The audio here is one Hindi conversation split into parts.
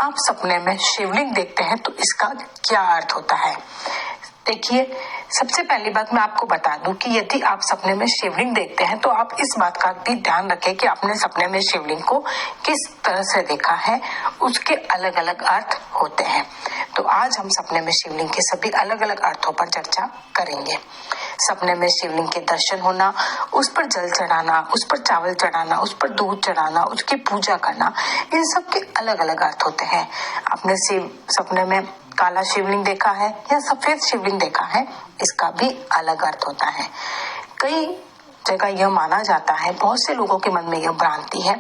आप सपने में शिवलिंग देखते हैं तो इसका क्या अर्थ होता है। देखिए, सबसे पहली बात मैं आपको बता दूं कि यदि आप सपने में शिवलिंग देखते हैं तो आप इस बात का भी ध्यान रखें कि आपने सपने में शिवलिंग को किस तरह से देखा है, उसके अलग अलग अर्थ होते हैं। तो आज हम सपने में शिवलिंग के सभी अलग अलग अर्थों पर चर्चा करेंगे। सपने में शिवलिंग के दर्शन होना, उस पर जल चढ़ाना, उस पर चावल चढ़ाना, उस पर दूध चढ़ाना, उसकी पूजा करना, इन सब के अलग अलग अर्थ होते हैं। आपने सपने में काला शिवलिंग देखा है या सफेद शिवलिंग देखा है, इसका भी अलग अर्थ होता है। कई जगह यह माना जाता है, बहुत से लोगों के मन में यह भ्रांति है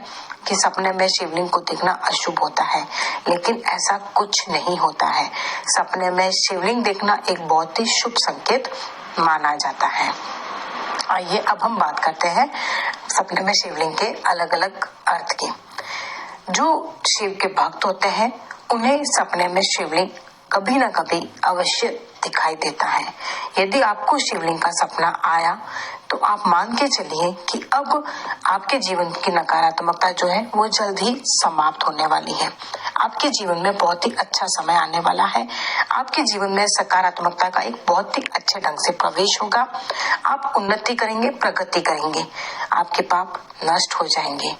कि सपने में शिवलिंग को देखना अशुभ होता है, लेकिन ऐसा कुछ नहीं होता है। सपने में शिवलिंग देखना एक बहुत ही शुभ संकेत माना जाता है। आइए अब हम बात करते हैं सपने में शिवलिंग के अलग अलग अर्थ की। जो शिव के भक्त होते हैं उन्हें सपने में शिवलिंग कभी ना कभी अवश्य दिखाई देता है। यदि आपको शिवलिंग का सपना आया तो आप मान के चलिए कि अब आपके जीवन की नकारात्मकता जो है वो जल्द ही समाप्त होने वाली है। आपके जीवन में बहुत ही अच्छा समय आने वाला है। आपके जीवन में सकारात्मकता का एक बहुत ही अच्छे ढंग से प्रवेश होगा। आप उन्नति करेंगे, प्रगति करेंगे, आपके पाप नष्ट हो जाएंगे।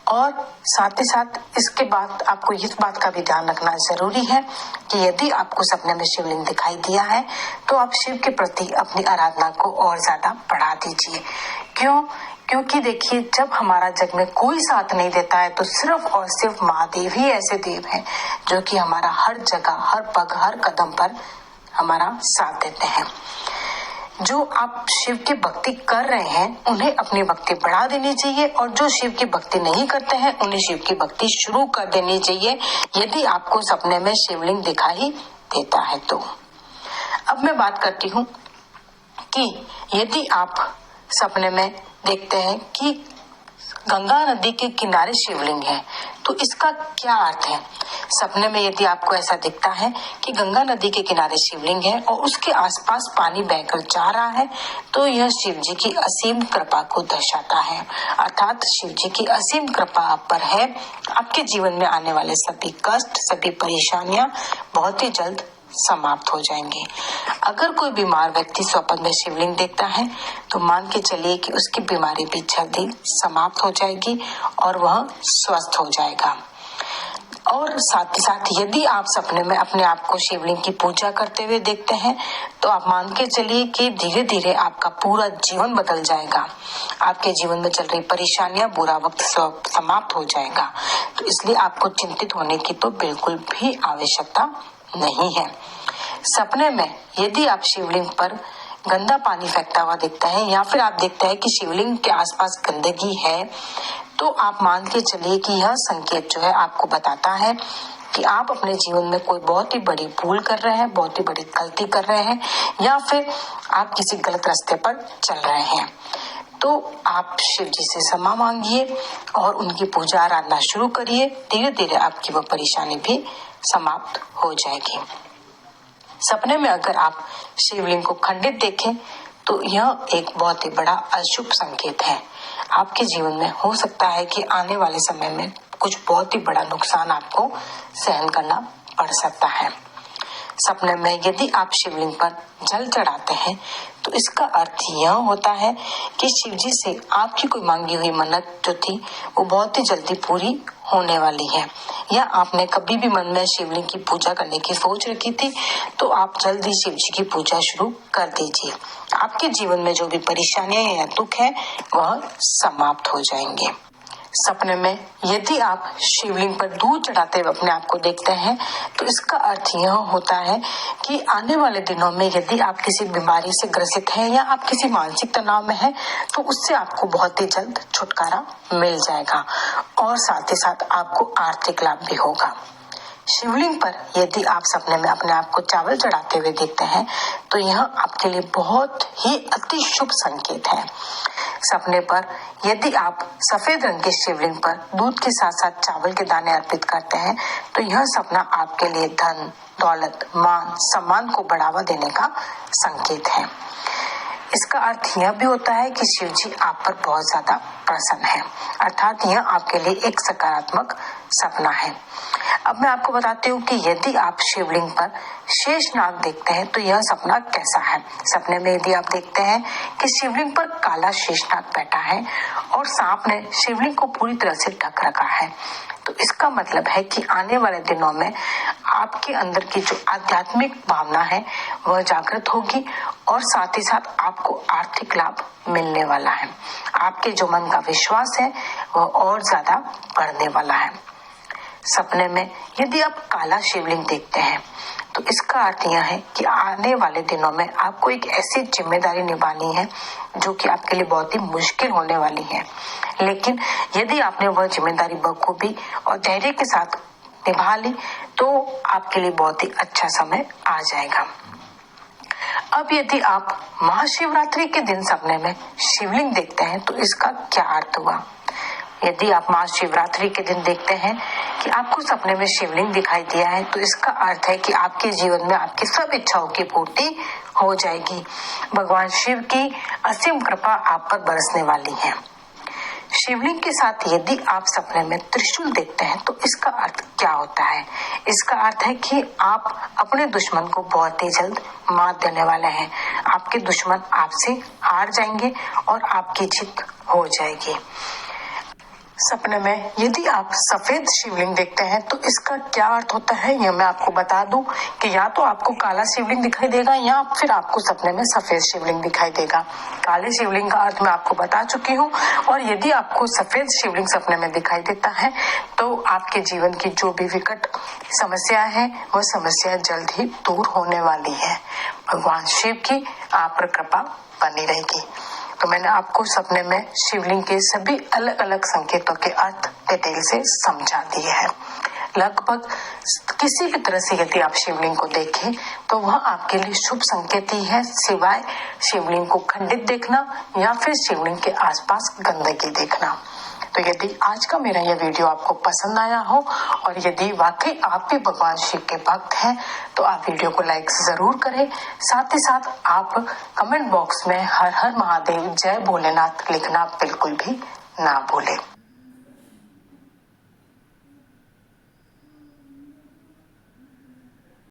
और साथ ही साथ इसके बाद आपको इस बात का भी ध्यान रखना जरूरी है कि यदि आपको सपने में शिवलिंग दिखाई दिया है तो आप शिव के प्रति अपनी आराधना को और ज्यादा बढ़ा दीजिए। क्योंकि देखिए, जब हमारा जग में कोई साथ नहीं देता है तो सिर्फ और सिर्फ महादेव ही ऐसे देव हैं जो कि हमारा हर जगह, हर पग, हर कदम पर हमारा साथ देते हैं। जो आप शिव की भक्ति कर रहे हैं उन्हें अपनी भक्ति बढ़ा देनी चाहिए, और जो शिव की भक्ति नहीं करते हैं उन्हें शिव की भक्ति शुरू कर देनी चाहिए यदि आपको सपने में शिवलिंग दिखाई देता है तो। अब मैं बात करती हूँ कि यदि आप सपने में देखते हैं कि गंगा नदी के किनारे शिवलिंग है तो इसका क्या अर्थ है। सपने में यदि आपको ऐसा दिखता है कि गंगा नदी के किनारे शिवलिंग है और उसके आसपास पानी बहकर जा रहा है तो यह शिव जी की असीम कृपा को दर्शाता है। अर्थात शिव जी की असीम कृपा आप पर है। आपके जीवन में आने वाले सभी कष्ट, सभी परेशानियां बहुत ही जल्द समाप्त हो जाएंगे। अगर कोई बीमार व्यक्ति स्वप्न में शिवलिंग देखता है तो मान के चलिए कि उसकी बीमारी भी जल्दी समाप्त हो जाएगी और वह स्वस्थ हो जाएगा। और साथ ही साथ यदि आप सपने में अपने आप को शिवलिंग की पूजा करते हुए देखते हैं तो आप मान के चलिए कि धीरे धीरे आपका पूरा जीवन बदल जाएगा। आपके जीवन में चल रही परेशानियां, बुरा वक्त सब समाप्त हो जाएगा। तो इसलिए आपको चिंतित होने की तो बिल्कुल भी आवश्यकता नहीं है। सपने में यदि आप शिवलिंग पर गंदा पानी फेंकता हुआ दिखता है या फिर आप देखते हैं कि शिवलिंग के आसपास गंदगी है तो आप मान के चलिए कि यह संकेत जो है आपको बताता है कि आप अपने जीवन में कोई बहुत ही बड़ी भूल कर रहे हैं, बहुत ही बड़ी गलती कर रहे हैं या फिर आप किसी गलत रास्ते पर चल रहे हैं। तो आप शिव जी से क्षमा मांगिए और उनकी पूजा आराधना शुरू करिए। धीरे धीरे आपकी वह परेशानी भी समाप्त हो जाएगी। सपने में अगर आप शिवलिंग को खंडित देखें तो यह एक बहुत ही बड़ा अशुभ संकेत है। आपके जीवन में हो सकता है कि आने वाले समय में कुछ बहुत ही बड़ा नुकसान आपको सहन करना पड़ सकता है। सपने में यदि आप शिवलिंग पर जल चढ़ाते हैं तो इसका अर्थ यह होता है कि शिव जी से आपकी कोई मांगी हुई मन्नत जो थी वो बहुत ही जल्दी पूरी होने वाली है, या आपने कभी भी मन में शिवलिंग की पूजा करने की सोच रखी थी तो आप जल्दी शिव जी की पूजा शुरू कर दीजिए। आपके जीवन में जो भी परेशानियां या दुख है वह समाप्त हो जाएंगे। सपने में यदि आप शिवलिंग पर दूध चढ़ाते हुए अपने आप को देखते हैं तो इसका अर्थ यह होता है कि आने वाले दिनों में यदि आप किसी बीमारी से ग्रसित हैं या आप किसी मानसिक तनाव में हैं तो उससे आपको बहुत ही जल्द छुटकारा मिल जाएगा और साथ ही साथ आपको आर्थिक लाभ भी होगा। शिवलिंग पर यदि आप सपने में अपने आप को चावल चढ़ाते हुए देखते हैं तो यह आपके लिए बहुत ही अति शुभ संकेत है। सपने पर यदि आप सफेद रंग के शिवलिंग पर दूध के साथ साथ चावल के दाने अर्पित करते हैं तो यह सपना आपके लिए धन, दौलत, मान, सम्मान को बढ़ावा देने का संकेत है। इसका अर्थ यह भी होता है कि शिव जी आप पर बहुत ज्यादा प्रसन्न है, अर्थात यह आपके लिए एक सकारात्मक सपना है। अब मैं आपको बताती हूँ कि यदि आप शिवलिंग पर शेषनाग देखते हैं तो यह सपना कैसा है। सपने में यदि आप देखते हैं कि शिवलिंग पर काला शेषनाग बैठा है और सांप ने शिवलिंग को पूरी तरह से ढक रखा है, तो इसका मतलब है कि आने वाले दिनों में आपके अंदर की जो आध्यात्मिक भावना है वह जागृत होगी और साथ ही साथ आपको आर्थिक लाभ मिलने वाला है। आपके जो मन का विश्वास है वह और ज्यादा बढ़ने वाला है। सपने में यदि आप काला शिवलिंग देखते हैं तो इसका अर्थ यह है कि आने वाले दिनों में आपको एक ऐसी जिम्मेदारी निभानी है जो कि आपके लिए बहुत ही मुश्किल होने वाली है, लेकिन यदि आपने वह जिम्मेदारी बखूबी और धैर्य के साथ निभा ली तो आपके लिए बहुत ही अच्छा समय आ जाएगा। अब यदि आप महाशिवरात्रि के दिन सपने में शिवलिंग देखते हैं तो इसका क्या अर्थ हुआ। यदि आप महाशिवरात्रि के दिन देखते हैं कि आपको सपने में शिवलिंग दिखाई दिया है तो इसका अर्थ है कि आपके जीवन में आपकी सब इच्छाओं की पूर्ति हो जाएगी। भगवान शिव की असीम कृपा आप पर बरसने वाली है। शिवलिंग के साथ यदि आप सपने में त्रिशूल देखते हैं तो इसका अर्थ क्या होता है। इसका अर्थ है कि आप अपने दुश्मन को बहुत ही जल्द मात देने वाले हैं। आपके दुश्मन आपसे हार जाएंगे और आपकी जीत हो जाएगी। सपने में यदि आप सफेद शिवलिंग देखते हैं तो इसका क्या अर्थ होता है यह मैं आपको बता दूं कि या तो आपको काला शिवलिंग दिखाई देगा या फिर आपको सपने में सफेद शिवलिंग दिखाई देगा। काले शिवलिंग का अर्थ मैं आपको बता चुकी हूँ और यदि आपको सफेद शिवलिंग सपने में दिखाई देता है तो आपके जीवन की जो भी विकट समस्या है वह समस्या जल्द ही दूर होने वाली है। भगवान शिव की आप पर कृपा बनी रहेगी। तो मैंने आपको सपने में शिवलिंग के सभी अलग अलग संकेतों के अर्थ डिटेल से समझा दिए हैं। लगभग किसी भी तरह से यदि आप शिवलिंग को देखें तो वह आपके लिए शुभ संकेत ही है, सिवाय शिवलिंग को खंडित देखना या फिर शिवलिंग के आसपास गंदगी देखना। तो यदि आज का मेरा यह वीडियो आपको पसंद आया हो और यदि वाकई आप भी भगवान शिव के भक्त हैं तो आप वीडियो को लाइक जरूर करें। साथ ही साथ आप कमेंट बॉक्स में हर हर महादेव जय भोलेनाथ लिखना बिल्कुल भी ना भूलें।